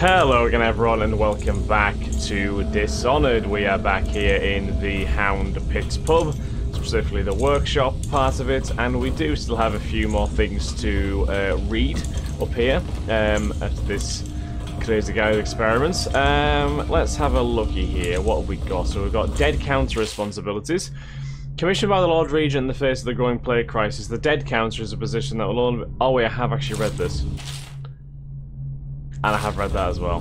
Hello again everyone and welcome back to Dishonored. We are back here in the Hound Pits pub, specifically the workshop part of it, and we do still have a few more things to read up here at this crazy guide experiments. Let's have a looky here. What have we got? So we've got dead counter responsibilities. Commissioned by the Lord Regent in the face of the growing plague crisis, the dead counter is a position that will... Oh wait, I have actually read this. And I have read that as well.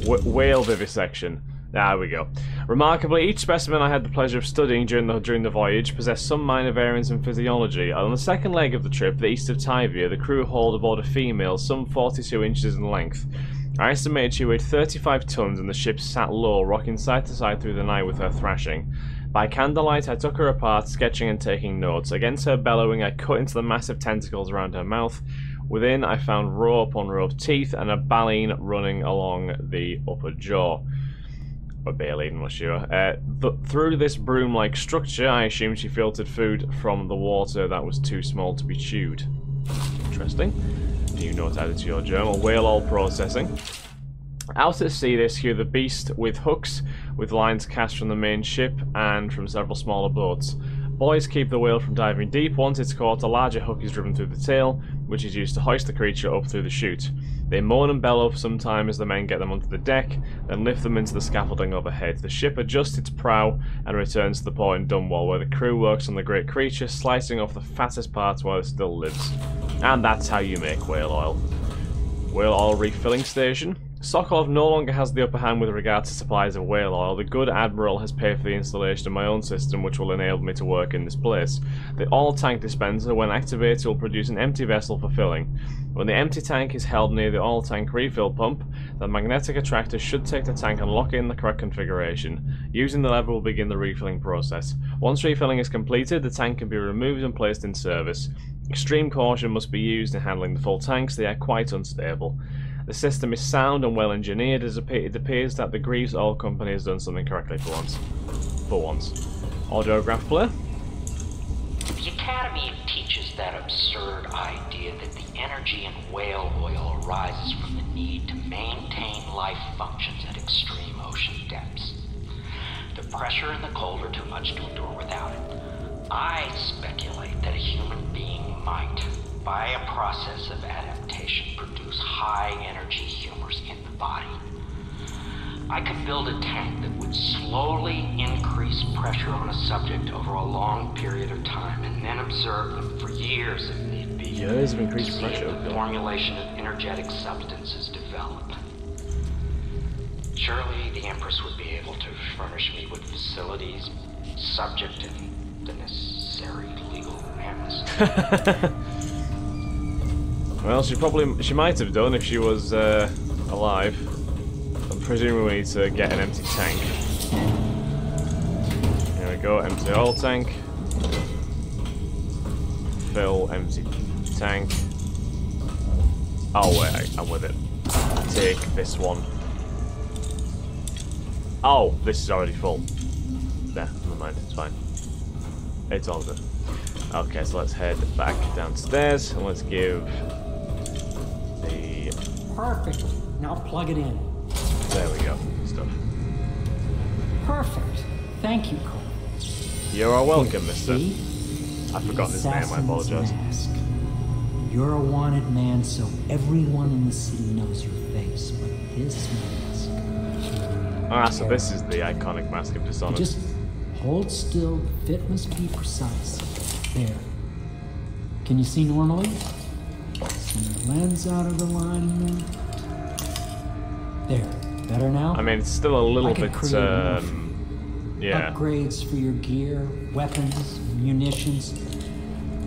Whale vivisection. There we go. Remarkably, each specimen I had the pleasure of studying during the voyage possessed some minor variance in physiology. On the second leg of the trip, the east of Tyvia, the crew hauled aboard a female some 42 inches in length. I estimated she weighed 35 tons and the ship sat low, rocking side to side through the night with her thrashing. By candlelight, I took her apart, sketching and taking notes. Against her bellowing, I cut into the massive tentacles around her mouth. Within, I found row upon row of teeth and a baleen running along the upper jaw. Or baleen, I'm not sure. Through this broom-like structure, I assumed she filtered food from the water that was too small to be chewed. Interesting. New note added to your journal. Whale oil processing. Out at sea, they skew the beast with hooks, with lines cast from the main ship and from several smaller boats. Boys keep the whale from diving deep. Once it's caught, a larger hook is driven through the tail, which is used to hoist the creature up through the chute. They moan and bellow for some time as the men get them onto the deck, then lift them into the scaffolding overhead. The ship adjusts its prow and returns to the port in Dunwall, where the crew works on the great creature, slicing off the fattest parts while it still lives. And that's how you make whale oil. Whale oil refilling station. Sokolov no longer has the upper hand with regard to supplies of whale oil. The good Admiral has paid for the installation of my own system, which will enable me to work in this place. The oil tank dispenser, when activated, will produce an empty vessel for filling. When the empty tank is held near the oil tank refill pump, the magnetic attractor should take the tank and lock it in the correct configuration. Using the lever will begin the refilling process. Once refilling is completed, the tank can be removed and placed in service. Extreme caution must be used in handling the full tanks, they are quite unstable. The system is sound and well engineered, as it appears that the Greaves Oil Company has done something correctly for once. Audiograph player. The Academy teaches that absurd idea that the energy in whale oil arises from the need to maintain life functions at extreme ocean depths. The pressure and the cold are too much to endure without it. I speculate that a human being might, by a process of adaptation, produce high-energy humors in the body. I could build a tank that would slowly increase pressure on a subject over a long period of time, and then observe them for years if need be. Years of increased pressure. The formulation of energetic substances develop. Surely the Empress would be able to furnish me with facilities subject to the necessary legal amnesty. Well, she might have done if she was alive. I'm presuming we need to get an empty tank. Here we go, empty oil tank. Fill empty tank. Oh wait, I'm with it. Take this one. Oh, this is already full. There, never mind, it's fine. It's all good. Okay, so let's head back downstairs and let's give the... Perfect. Now plug it in. There we go. Stuff. Perfect. Thank you, Cole. You are welcome, mister. See? I've forgotten his name, I apologize. Mask. You're a wanted man, so everyone in the city knows your face, but this mask... Ah, so this is the iconic mask of Dishonored. Just hold still, the fit must be precise. There. Can you see normally? See the lens out of alignment. There. Better now? I mean, it's still a little bit, yeah. Upgrades for your gear, weapons, munitions.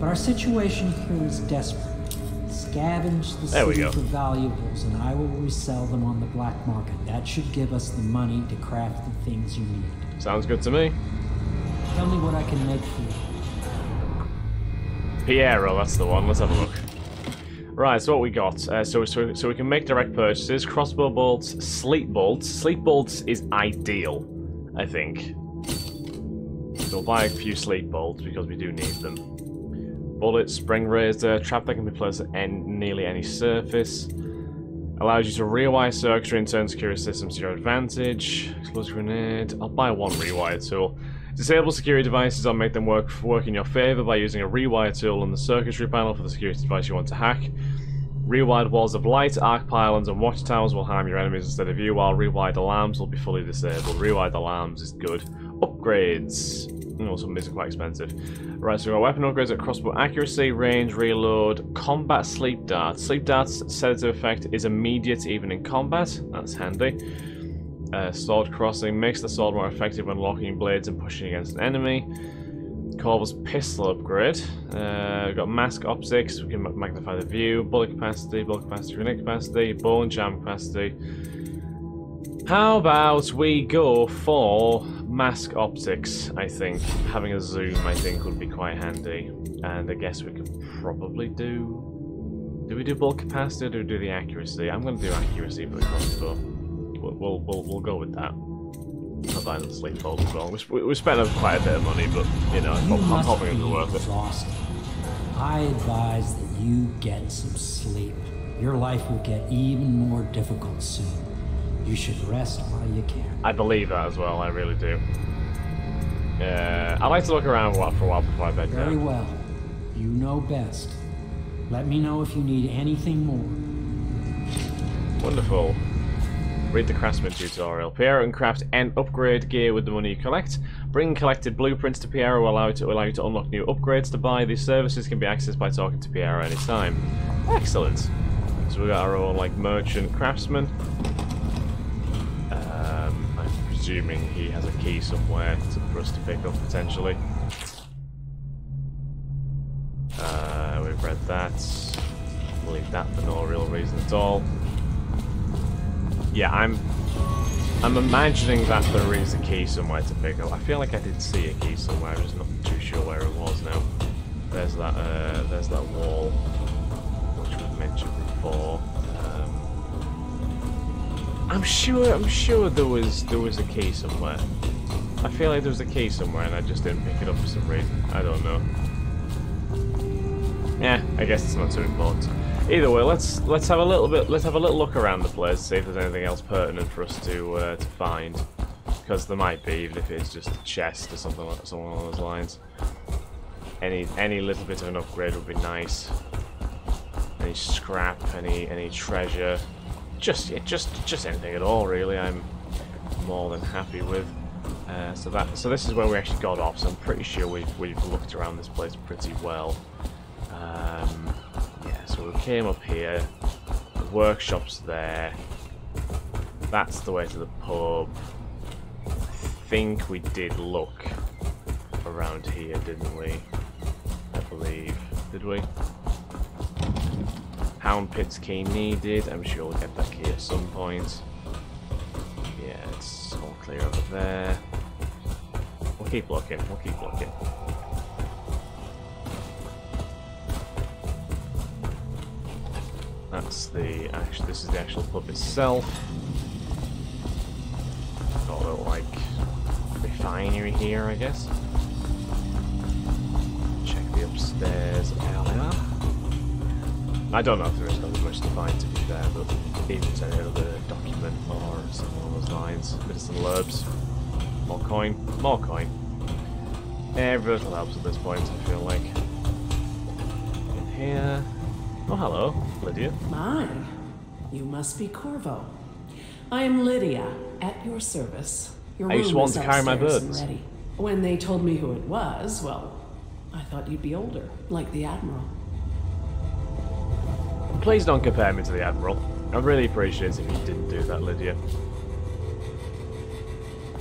But our situation here is desperate. Scavenge the city for valuables, and I will resell them on the black market. That should give us the money to craft the things you need. Sounds good to me. Tell me what I can make for you. Piero, that's the one. Let's have a look. Right, so what we got? So we can make direct purchases. Crossbow bolts, sleep bolts. Sleep bolts is ideal, I think. So we'll buy a few sleep bolts because we do need them. Bullet, spring razor, trap that can be placed at nearly any surface. Allows you to rewire circuitry and turn security systems to your advantage. Explosive grenade. I'll buy one rewire tool. Disable security devices or make them work in your favor by using a rewire tool on the circuitry panel for the security device you want to hack. Rewired walls of light, arc pylons, and watchtowers will harm your enemies instead of you, while rewired alarms will be fully disabled. Rewired alarms is good. Upgrades. Some of these are quite expensive. Right, so we've got weapon upgrades at crossbow accuracy, range, reload, combat sleep darts. Sleep darts sedative effect is immediate even in combat. That's handy. Sword crossing makes the sword more effective when locking blades and pushing against an enemy. Corvus pistol upgrade. We've got mask optics, we can magnify the view, bullet capacity, grenade capacity, bone jam capacity. How about we go for mask optics, I think. Having a zoom, I think, would be quite handy. And I guess we could probably do... Do we do bullet capacity or do we do the accuracy? I'm going to do accuracy for the crossbow. We'll go with that. I'll buy the sleep bolt as well. We spent quite a bit of money, but, you know, I'm hoping it'll be worth it. I advise that you get some sleep. Your life will get even more difficult soon. You should rest while you can. I believe that as well, I really do. I like to look around for a while before I bed down. Very well. You know best. Let me know if you need anything more. Wonderful. Read the craftsman tutorial. Piero can craft and upgrade gear with the money you collect. Bring collected blueprints to Piero will allow you to unlock new upgrades to buy. These services can be accessed by talking to Piero anytime. Excellent. So we got our own like merchant craftsman. I'm presuming he has a key somewhere for us to pick up potentially. We've read that. We'll leave that for no real reason at all. Yeah, I'm imagining that there is a key somewhere to pick up. I feel like I did see a key somewhere. I'm just not too sure where it was now. There's that wall, which we've mentioned before. I'm sure there was a key somewhere. I feel like there was a key somewhere and I just didn't pick it up for some reason. I don't know. Yeah, I guess it's not too important. Either way, let's have a little look around the place, see if there's anything else pertinent for us to find, because there might be, even if it's just a chest or something along those lines. Any little bit of an upgrade would be nice. Any scrap, any treasure, just anything at all really. I'm more than happy with. So this is where we actually got off. So I'm pretty sure we've looked around this place pretty well. Yeah, so we came up here, the workshop's there, that's the way to the pub. I think we did look around here, didn't we? I believe. Did we? Hound Pit's key needed, I'm sure we'll get that key at some point. Yeah, it's all clear over there. We'll keep looking, That's this is the actual pub itself. Got a little, like, refinery here, I guess. Check the upstairs area. I don't know if there is going to be much to find, to be fair, but even if any other document or something along those lines. Medicine herbs. More coin. More coin. Every little helps at this point, I feel like. In here. Oh, hello, Lydia. My, you must be Corvo. I am Lydia, at your service. Your I used to want to carry my burdens. ready. When they told me who it was, well, I thought you'd be older, like the Admiral. Please don't compare me to the Admiral. I'd really appreciate it if you didn't do that, Lydia.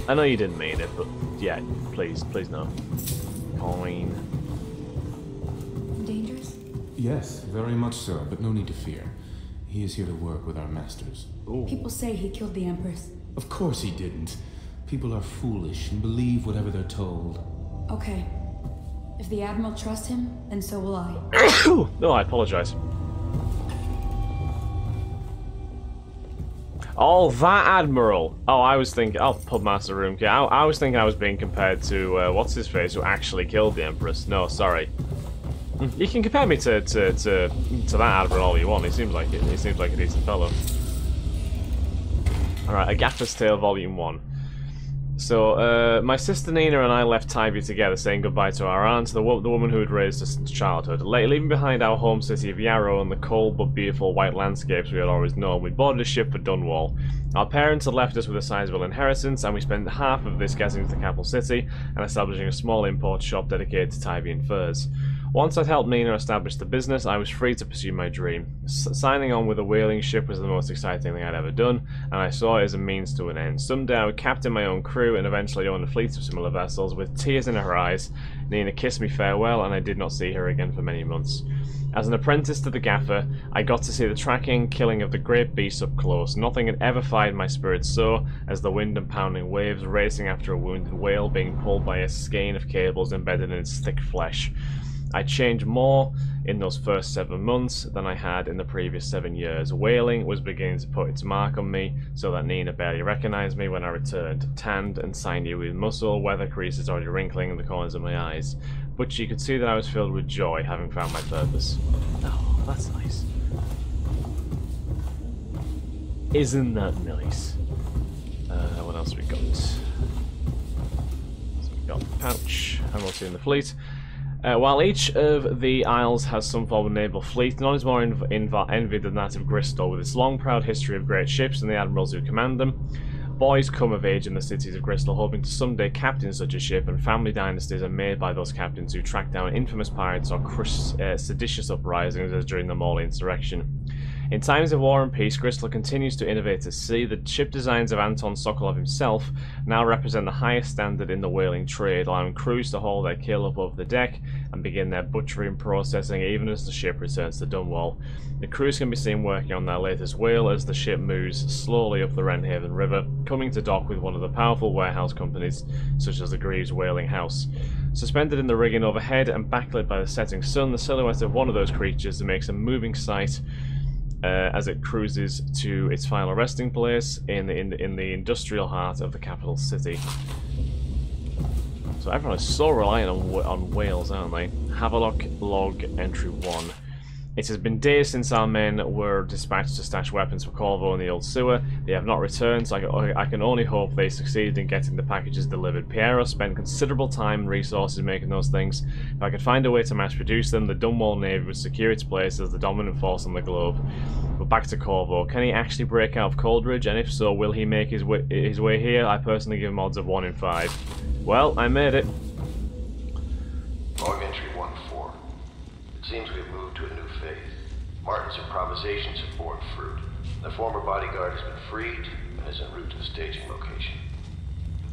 I know you didn't mean it, but yeah, please no. Coin. Dangerous? Yes, very much so, but no need to fear. He is here to work with our masters. Ooh. People say he killed the Empress. Of course he didn't. People are foolish and believe whatever they're told. Okay. If the Admiral trusts him, then so will I. No, I apologise. Oh, that Admiral! Oh, I was thinking... Oh, Pubmaster Room Key. I was thinking I was being compared to, what's-his-face, who actually killed the Empress. No, sorry. You can compare me to that Admiral all you want. He seems like it. He seems like a decent fellow. Alright, A Gaffer's Tale Volume 1. So, my sister Nina and I left Tybee together, saying goodbye to our aunt, the woman who had raised us since childhood. Leaving behind our home city of Yarrow and the cold but beautiful white landscapes we had always known, we boarded a ship for Dunwall. Our parents had left us with a sizable inheritance, and we spent half of this getting to the capital city and establishing a small import shop dedicated to Tybian furs. Once I'd helped Nina establish the business, I was free to pursue my dream. Signing on with a whaling ship was the most exciting thing I'd ever done, and I saw it as a means to an end. Someday I would captain my own crew and eventually own a fleet of similar vessels. With tears in her eyes, Nina kissed me farewell, and I did not see her again for many months. As an apprentice to the gaffer, I got to see the tracking, killing of the great beast up close. Nothing had ever fired my spirits so as the wind and pounding waves racing after a wounded whale being pulled by a skein of cables embedded in its thick flesh. I changed more in those first 7 months than I had in the previous 7 years. Whaling was beginning to put its mark on me, so that Nina barely recognized me when I returned, tanned and sinewy with muscle, weather creases already wrinkling in the corners of my eyes. But she could see that I was filled with joy, having found my purpose. Oh, that's nice. Isn't that nice? What else we got? So we got the pouch, and we'll see in the fleet. While each of the Isles has some form of naval fleet, none is more envied than that of Bristol, with its long proud history of great ships and the admirals who command them. Boys come of age in the cities of Bristol, hoping to someday captain such a ship, and family dynasties are made by those captains who track down infamous pirates or crush seditious uprisings as during the Morley insurrection. In times of war and peace, Bristol continues to innovate at sea. The ship designs of Anton Sokolov himself now represent the highest standard in the whaling trade, allowing crews to haul their kill above the deck and begin their butchery and processing even as the ship returns to Dunwall. The crews can be seen working on their latest whale as the ship moves slowly up the Wrenhaven River, coming to dock with one of the powerful warehouse companies such as the Greaves Whaling House. Suspended in the rigging overhead and backlit by the setting sun, the silhouette of one of those creatures makes a moving sight as it cruises to its final resting place in the industrial heart of the capital city. So everyone is so reliant on whales, aren't they? Havelock log entry 1. It has been days since our men were dispatched to stash weapons for Corvo in the old sewer. They have not returned, so I can only hope they succeeded in getting the packages delivered. Piero spent considerable time and resources making those things. If I could find a way to mass produce them, the Dunwall Navy would secure its place as the dominant force on the globe. But back to Corvo. Can he actually break out of Coldridge? And if so, will he make his way here? I personally give him odds of 1 in 5. Well, I made it. Log entry 1-4. It seems we've moved to a new phase. Martin's improvisations have borne fruit. The former bodyguard has been freed and is en route to the staging location.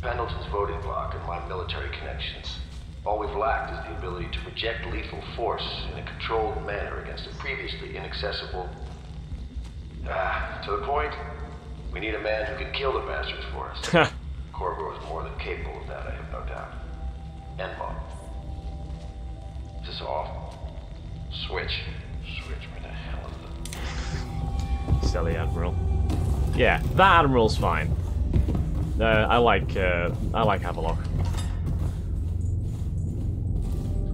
Pendleton's voting block and my military connections. All we've lacked is the ability to project lethal force in a controlled manner against a previously inaccessible... to the point, we need a man who can kill the bastards for us. Corvo is more than capable of that, I have no doubt. N-Bomb. Is this off? Switch me to hell in the... Silly Admiral. Yeah, that Admiral's fine. I like Havelock.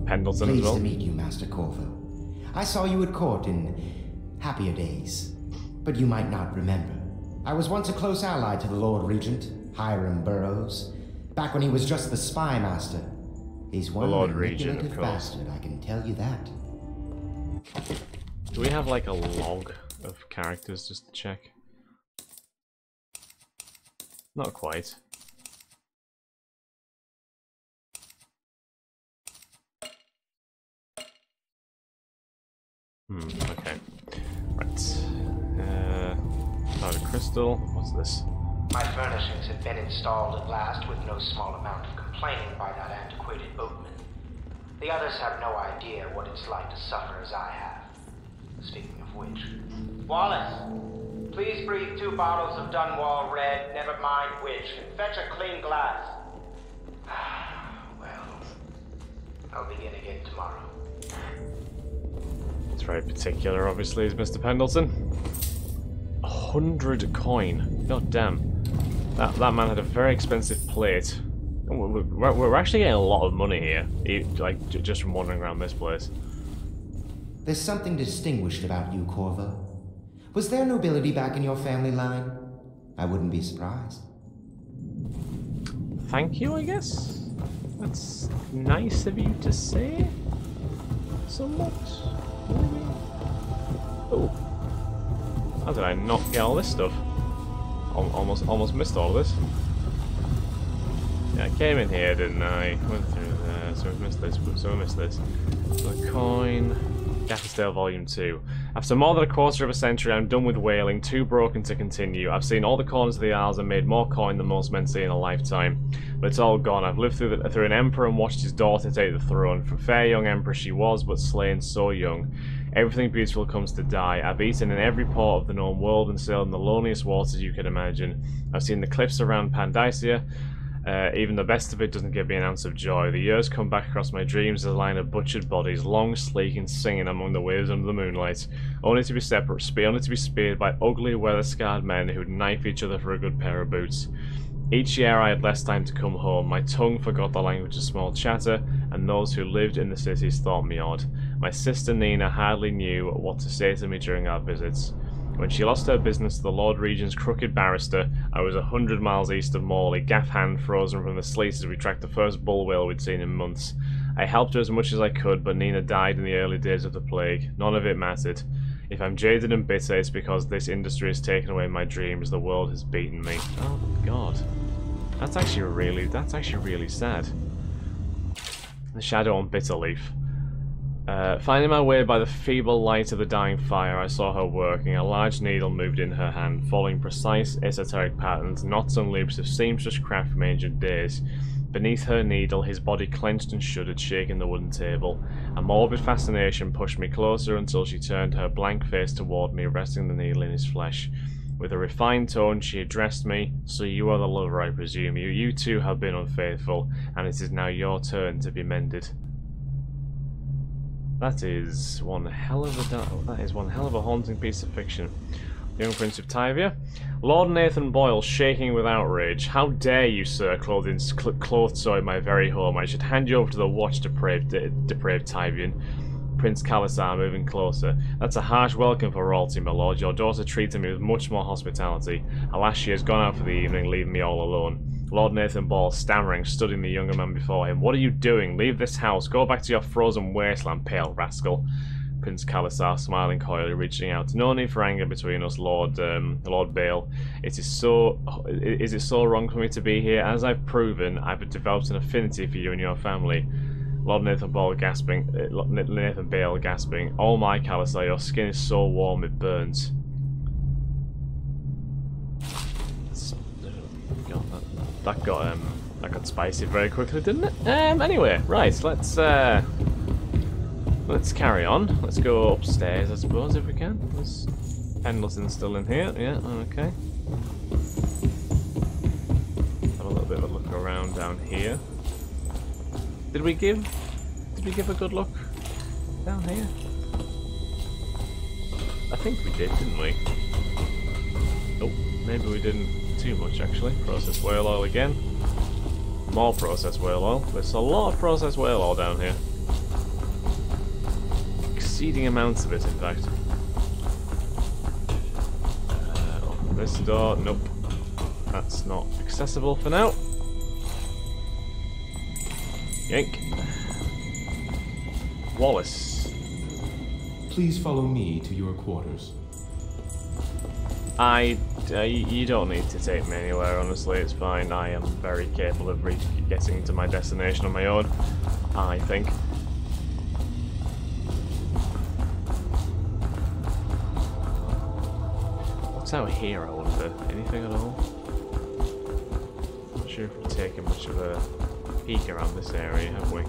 Pendleton as well. Pleased to meet you, Master Corvo. I saw you at court in happier days, but you might not remember. I was once a close ally to the Lord Regent, Hiram Burroughs, back when he was just the spy master. He's one manipulative bastard, I can tell you that. Do we have like a log of characters just to check? Not quite. Okay. Right. Powder crystal. What's this? My furnishings have been installed at last with no small amount of complaining by that antiquated boatman. The others have no idea what it's like to suffer as I have. Speaking of which... Wallace! Please breathe 2 bottles of Dunwall Red, never mind which, and fetch a clean glass. Well, I'll begin again tomorrow. It's very particular, obviously, is Mr. Pendleton. 100 coin. God damn. That man had a very expensive plate. We're actually getting a lot of money here, like just from wandering around this place. There's something distinguished about you, Corvo. Was there nobility back in your family line? I wouldn't be surprised. Thank you, I guess? That's nice of you to say. Somewhat. Maybe. Oh. How did I not get all this stuff? Almost missed all of this. Yeah, I came in here, didn't I? Went through there, so we missed this. So a coin. Gaffersdale Volume 2. After more than a quarter of a century, I'm done with whaling, too broken to continue. I've seen all the corners of the Isles and made more coin than most men see in a lifetime. But it's all gone. I've lived through an emperor and watched his daughter take the throne. From fair young empress she was, but slain so young. Everything beautiful comes to die. I've eaten in every port of the known world and sailed in the loneliest waters you can imagine. I've seen the cliffs around Pandacia. Even the best of it doesn't give me an ounce of joy. The years come back across my dreams as a line of butchered bodies, long, sleek, and singing among the waves under the moonlight, only to be speared by ugly, weather-scarred men who'd knife each other for a good pair of boots. Each year I had less time to come home. My tongue forgot the language of small chatter, and those who lived in the cities thought me odd. My sister Nina hardly knew what to say to me during our visits. When she lost her business to the Lord Regent's crooked barrister, I was 100 miles east of Morley, gaff hand frozen from the sleet as we tracked the first bull whale we'd seen in months. I helped her as much as I could, but Nina died in the early days of the plague. None of it mattered. If I'm jaded and bitter, it's because this industry has taken away my dreams. The world has beaten me. Oh God, that's actually really sad. The shadow on Bitterleaf. Finding my way by the feeble light of the dying fire, I saw her working. A large needle moved in her hand, following precise, esoteric patterns, knots and loops of seamstress craft from ancient days. Beneath her needle, his body clenched and shuddered, shaking the wooden table. A morbid fascination pushed me closer until she turned her blank face toward me, resting the needle in his flesh. With a refined tone, she addressed me. So you are the lover, I presume. You too have been unfaithful, and it is now your turn to be mended. That is one hell of a haunting piece of fiction. Young Prince of Tyvia. Lord Nathan Boyle, shaking with outrage. How dare you, sir, clothed so in my very home. I should hand you over to the watch, depraved Tyvian. Prince Kalisar moving closer. That's a harsh welcome for royalty, my lord. Your daughter treated me with much more hospitality. Alas, she has gone out for the evening, leaving me all alone. Lord Nathan Ball, stammering, studying the younger man before him. What are you doing? Leave this house. Go back to your frozen wasteland, pale rascal. Prince Kalisar, smiling coyly, reaching out. No need for anger between us, Lord Bale. Is it so wrong for me to be here? As I've proven, I've developed an affinity for you and your family. Lord Nathan Bale gasping. Oh my Kalisar, your skin is so warm it burns. That got spicy very quickly, didn't it? Anyway, right, let's carry on. Let's go upstairs, I suppose, if we can. There's Pendleton's still in here. Yeah, okay. Have a little bit of a look around down here. Did we give a good look down here? I think we did, didn't we? Oh, maybe we didn't too much actually. Processed whale oil again. More processed whale oil. There's a lot of processed whale oil down here. Exceeding amounts of it, in fact. Open this door. Nope. That's not accessible for now. Yank. Wallace. Please follow me to your quarters. You don't need to take me anywhere, honestly, it's fine. I am very capable of getting to my destination on my own, I think. What's out here, I wonder? Anything at all? Not sure if we've taken much of a peek around this area, have we?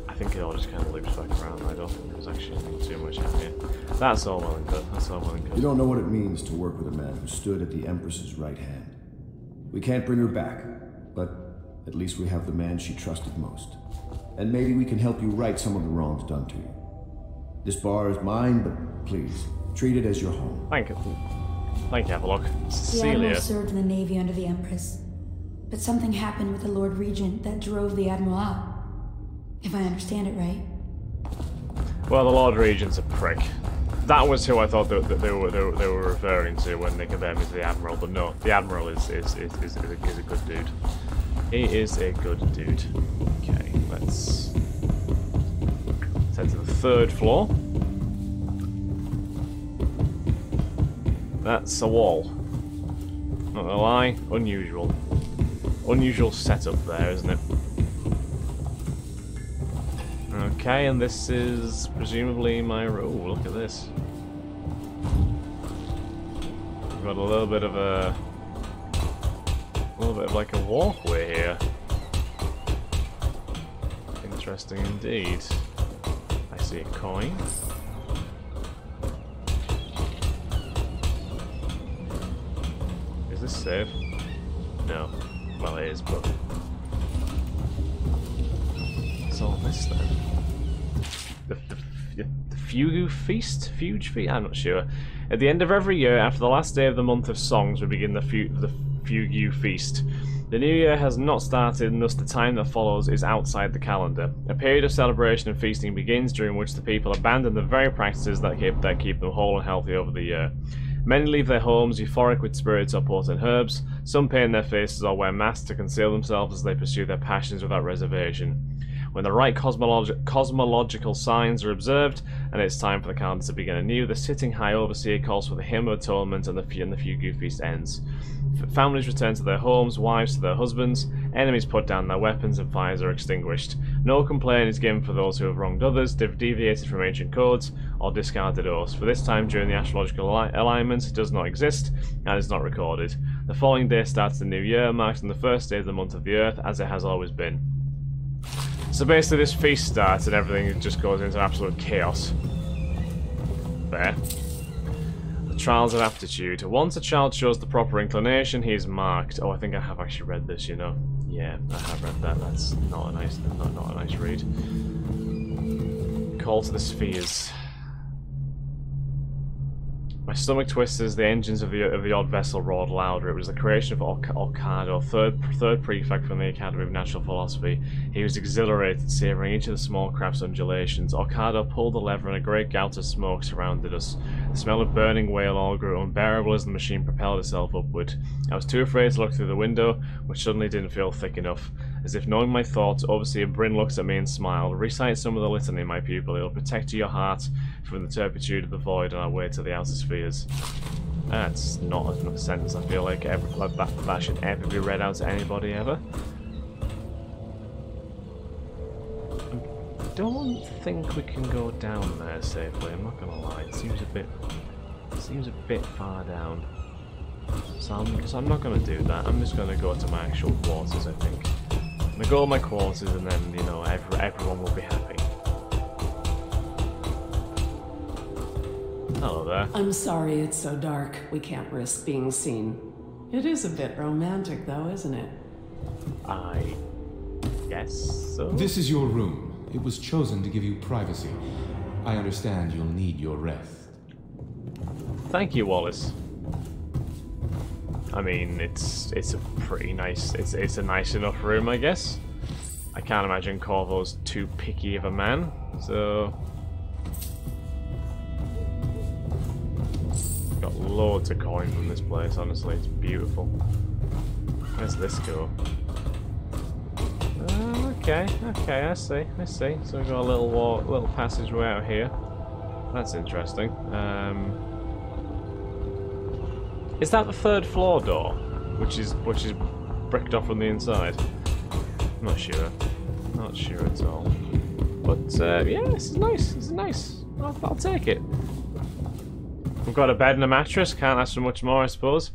I think it all just kind of loops back around. I don't think there's actually too much out here. That's all well and good. That's all well and good. You don't know what it means to work with a man who stood at the Empress's right hand. We can't bring her back, but at least we have the man she trusted most. And maybe we can help you right some of the wrongs done to you. This bar is mine, but please, treat it as your home. Thank you. Thank you, Havelock. The Admiral served in the Navy under the Empress, but something happened with the Lord Regent that drove the Admiral out. If I understand it right. Well, the Lord Regent's a prick. That was who I thought that they were referring to when they compared me to the Admiral, but no, the Admiral is a good dude. He is a good dude. Okay, let's head to the 3rd floor. That's a wall. Not gonna lie, unusual. Unusual setup there, isn't it? Okay, and this is presumably my room. Oh, look at this. We've got a little bit of like a walkway here. Interesting indeed. I see a coin. Is this safe? No. Well, it is, but what's all this then? The Fugu Feast? Fuge Feast? I'm not sure. At the end of every year, after the last day of the month of songs, we begin the Fugu Feast. The new year has not started, and thus the time that follows is outside the calendar. A period of celebration and feasting begins, during which the people abandon the very practices that keep them whole and healthy over the year. Many leave their homes euphoric with spirits or potent herbs. Some paint their faces or wear masks to conceal themselves as they pursue their passions without reservation. When the right cosmological signs are observed, and it's time for the calendar to begin anew, the sitting high overseer calls for the hymn of atonement, and the Fugu Feast ends. Families return to their homes, wives to their husbands, enemies put down their weapons, and fires are extinguished. No complaint is given for those who have wronged others, deviated from ancient codes, or discarded oaths. For this time during the astrological alignment does not exist, and is not recorded. The following day starts the new year, marking the first day of the month of the Earth, as it has always been. So basically this feast starts and everything just goes into absolute chaos. There. The Trials of Aptitude. Once a child shows the proper inclination, he is marked. Oh, I think I have actually read this, you know. Yeah, I have read that. That's not a nice read. Call to the Spheres. My stomach twists as the engines of the odd vessel roared louder. It was the creation of Orcado, third prefect from the Academy of Natural Philosophy. He was exhilarated, savouring each of the small craft's undulations. Orcado pulled the lever and a great gout of smoke surrounded us. The smell of burning whale oil grew unbearable as the machine propelled itself upward. I was too afraid to look through the window, which suddenly didn't feel thick enough. As if knowing my thoughts, Overseer Bryn looked at me and smiled. Recite some of the litany, my pupil. It'll protect your heart from the turpitude of the void on our way to the outer spheres. That's not a sentence I feel like that should ever be read out to anybody ever. I don't think we can go down there safely, I'm not gonna lie. It seems a bit far down. So I'm not gonna do that. I'm just gonna go to my actual quarters, I think. I'm gonna go to my quarters and then, you know, everyone will be happy. Hello there. I'm sorry it's so dark. We can't risk being seen. It is a bit romantic though, isn't it? I guess so. This is your room. It was chosen to give you privacy. I understand you'll need your rest. Thank you, Wallace. I mean, it's a pretty nice, it's a nice enough room, I guess. I can't imagine Corvo's too picky of a man, so... Got loads of coin from this place, honestly, it's beautiful. Where's this go? Okay, I see. So we've got a little passageway out here. That's interesting. Is that the 3rd floor door, which is bricked off from the inside? I'm not sure. Not sure at all. But yeah, this is nice. This is nice. I'll take it. We've got a bed and a mattress. Can't ask for much more, I suppose.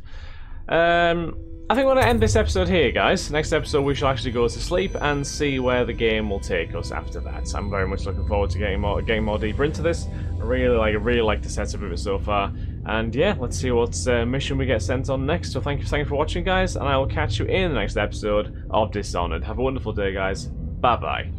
I think we're going to end this episode here, guys. Next episode, we shall actually go to sleep and see where the game will take us after that. I'm very much looking forward to getting more deeper into this. I really like the setup of it so far. And yeah, let's see what mission we get sent on next. So thank you for watching, guys, and I will catch you in the next episode of Dishonored. Have a wonderful day, guys. Bye-bye.